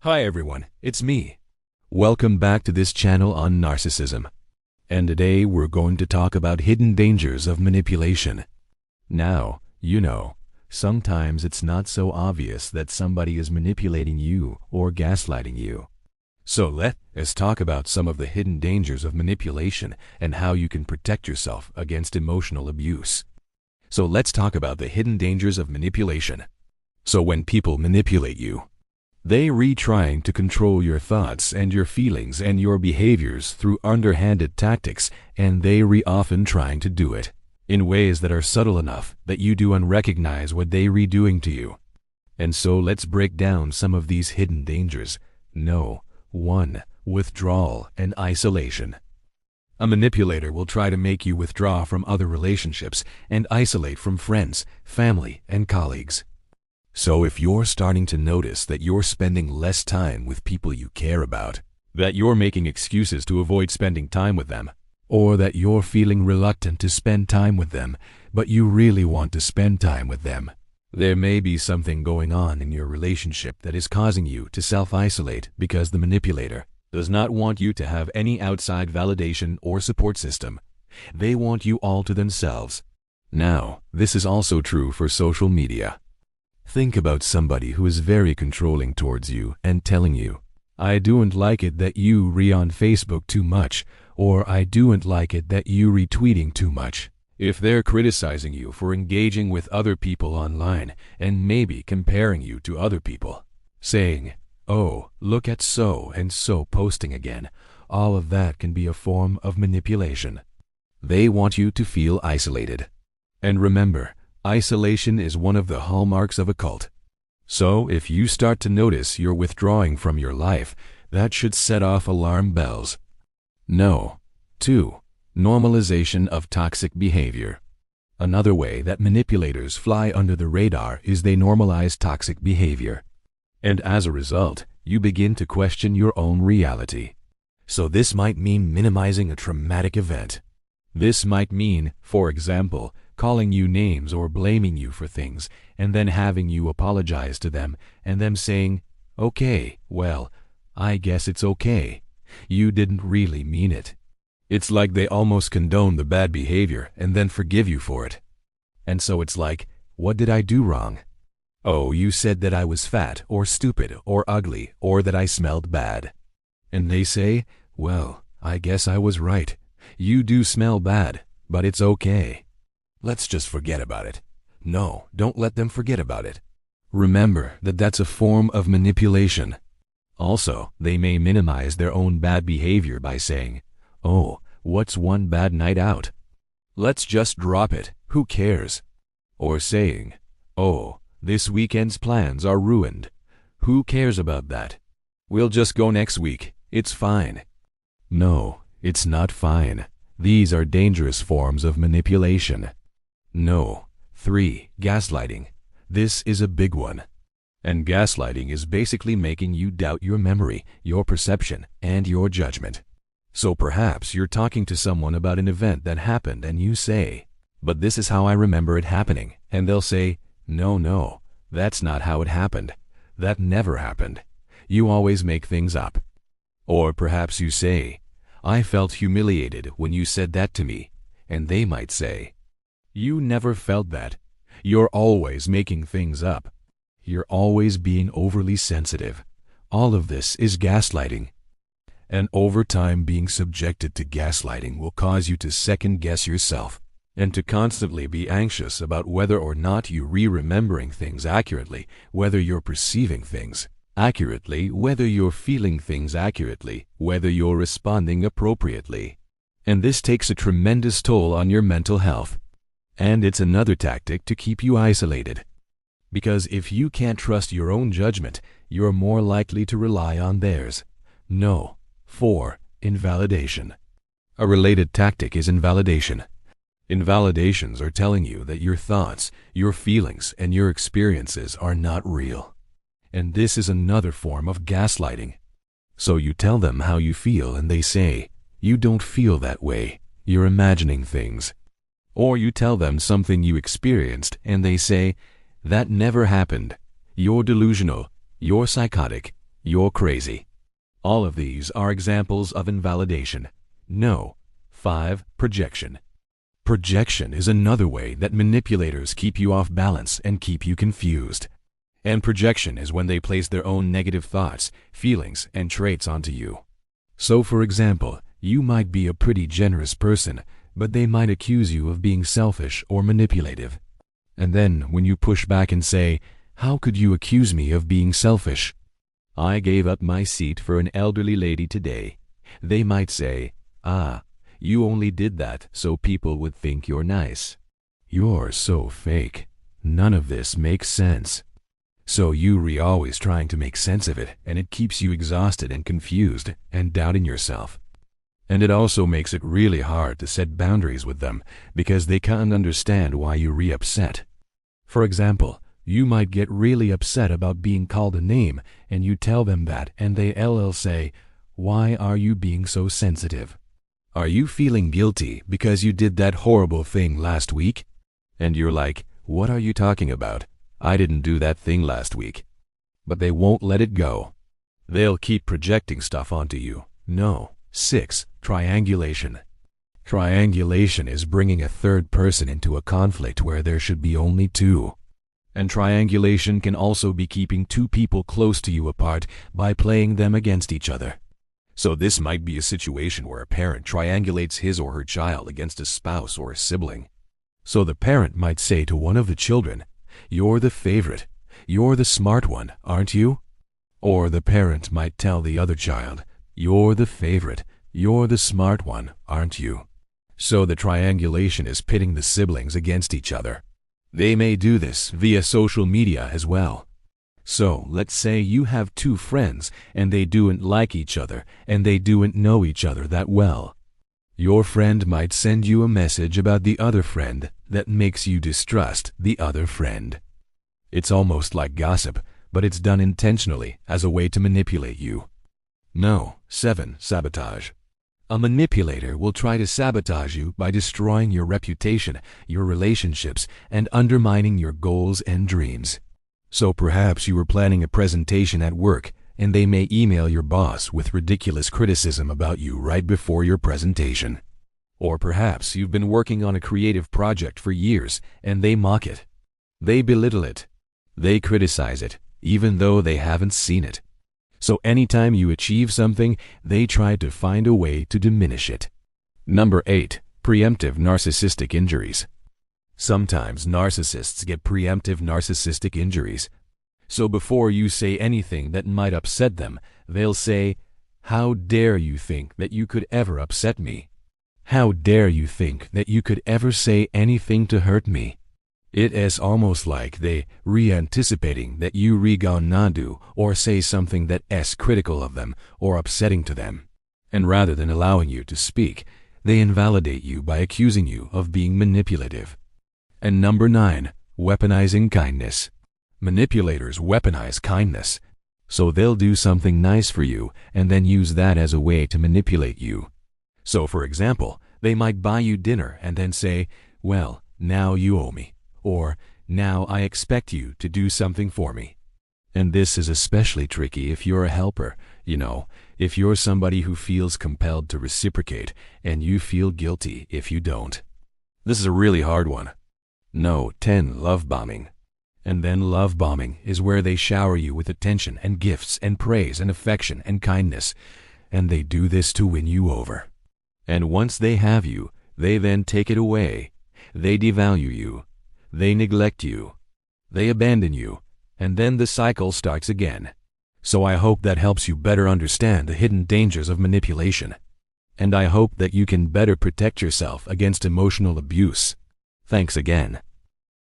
Hi everyone, it's me. Welcome back to this channel on narcissism. And today we're going to talk about hidden dangers of manipulation. Now, sometimes it's not so obvious that somebody is manipulating you or gaslighting you. So let's talk about some of the hidden dangers of manipulation and how you can protect yourself against emotional abuse. So let's talk about the hidden dangers of manipulation. So when people manipulate you, they trying to control your thoughts and your feelings and your behaviors through underhanded tactics, and they often trying to do it in ways that are subtle enough that you do unrecognize what they doing to you. And so let's break down some of these hidden dangers. 1. Withdrawal and isolation. A manipulator will try to make you withdraw from other relationships and isolate from friends, family, and colleagues. So if you're starting to notice that you're spending less time with people you care about, that you're making excuses to avoid spending time with them, or that you're feeling reluctant to spend time with them, but you really want to spend time with them, there may be something going on in your relationship that is causing you to self-isolate because the manipulator does not want you to have any outside validation or support system. They want you all to themselves. Now, this is also true for social media. Think about somebody who is very controlling towards you and telling you, "I don't like it that you on Facebook too much," or "I don't like it that you retweeting too much." If they're criticizing you for engaging with other people online and maybe comparing you to other people, saying, "Oh, look at so and so posting again," all of that can be a form of manipulation. They want you to feel isolated. And remember, isolation is one of the hallmarks of a cult. So if you start to notice you're withdrawing from your life, that should set off alarm bells. 2. Normalization of toxic behavior. Another way that manipulators fly under the radar is they normalize toxic behavior. And as a result, you begin to question your own reality. So this might mean minimizing a traumatic event. This might mean, for example, calling you names or blaming you for things, and then having you apologize to them, and them saying, "Okay, well, I guess it's okay. You didn't really mean it." It's like they almost condone the bad behavior and then forgive you for it. And so it's like, "What did I do wrong?" "Oh, you said that I was fat or stupid or ugly or that I smelled bad." And they say, "Well, I guess I was right. You do smell bad, but it's okay. Let's just forget about it." No, don't let them forget about it. Remember that that's a form of manipulation. Also, they may minimize their own bad behavior by saying, "Oh, what's one bad night out? Let's just drop it, who cares?" Or saying, "Oh, this weekend's plans are ruined. Who cares about that? We'll just go next week, it's fine." No, it's not fine. These are dangerous forms of manipulation. 3. Gaslighting. This is a big one. And gaslighting is basically making you doubt your memory, your perception, and your judgment. So perhaps you're talking to someone about an event that happened and you say, "But this is how I remember it happening." And they'll say, No, that's not how it happened. That never happened. You always make things up." Or perhaps you say, "I felt humiliated when you said that to me." And they might say, "You never felt that. You're always making things up. You're always being overly sensitive." All of this is gaslighting. And over time, being subjected to gaslighting will cause you to second-guess yourself and to constantly be anxious about whether or not you're remembering things accurately, whether you're perceiving things accurately, whether you're feeling things accurately, whether you're responding appropriately. And this takes a tremendous toll on your mental health. And it's another tactic to keep you isolated. Because if you can't trust your own judgment, you're more likely to rely on theirs. 4. Invalidation. A related tactic is invalidation. Invalidations are telling you that your thoughts, your feelings, and your experiences are not real. And this is another form of gaslighting. So you tell them how you feel and they say, "You don't feel that way. You're imagining things." Or you tell them something you experienced and they say, "That never happened. You're delusional. You're psychotic. You're crazy. All of these are examples of invalidation. No. 5. Projection. Projection is another way that manipulators keep you off balance and keep you confused. And projection is when they place their own negative thoughts, feelings, and traits onto you. So, for example, you might be a pretty generous person, but they might accuse you of being selfish or manipulative. And then, when you push back and say, "How could you accuse me of being selfish? I gave up my seat for an elderly lady today," they might say, "Ah, you only did that so people would think you're nice. You're so fake. None of this makes sense." So you're always trying to make sense of it, and it keeps you exhausted and confused and doubting yourself. And it also makes it really hard to set boundaries with them because they can't understand why you're upset. For example, you might get really upset about being called a name, and you tell them that, and they'll say, "Why are you being so sensitive? Are you feeling guilty because you did that horrible thing last week?" And you're like, "What are you talking about? I didn't do that thing last week." But they won't let it go. They'll keep projecting stuff onto you. No. 6. Triangulation. Triangulation is bringing a third person into a conflict where there should be only two. And triangulation can also be keeping two people close to you apart by playing them against each other. So this might be a situation where a parent triangulates his or her child against a spouse or a sibling. So the parent might say to one of the children, "You're the favorite. You're the smart one, aren't you?" Or the parent might tell the other child, "You're the favorite. You're the smart one, aren't you?" So the triangulation is pitting the siblings against each other. They may do this via social media as well. So let's say you have two friends and they don't like each other and they don't know each other that well. Your friend might send you a message about the other friend that makes you distrust the other friend. It's almost like gossip, but it's done intentionally as a way to manipulate you. No. 7. Sabotage. A manipulator will try to sabotage you by destroying your reputation, your relationships, and undermining your goals and dreams. So perhaps you were planning a presentation at work, and they may email your boss with ridiculous criticism about you right before your presentation. Or perhaps you've been working on a creative project for years, and they mock it. They belittle it. They criticize it, even though they haven't seen it. So anytime you achieve something, they try to find a way to diminish it. Number 8. Preemptive narcissistic injuries. Sometimes narcissists get preemptive narcissistic injuries. So before you say anything that might upset them, they'll say, "How dare you think that you could ever upset me? How dare you think that you could ever say anything to hurt me?" It is almost like they anticipating that you gonna do or say something that is critical of them or upsetting to them. And rather than allowing you to speak, they invalidate you by accusing you of being manipulative. And number 9. Weaponizing kindness. Manipulators weaponize kindness. So they'll do something nice for you and then use that as a way to manipulate you. So for example, they might buy you dinner and then say, "Well, now you owe me." Or, "Now I expect you to do something for me." And this is especially tricky if you're a helper, if you're somebody who feels compelled to reciprocate and you feel guilty if you don't. This is a really hard one. No. 10. Love bombing. And then love bombing is where they shower you with attention and gifts and praise and affection and kindness, and they do this to win you over. And once they have you, they then take it away. They devalue you. They neglect you. They abandon you. And then the cycle starts again. So I hope that helps you better understand the hidden dangers of manipulation. And I hope that you can better protect yourself against emotional abuse. Thanks again.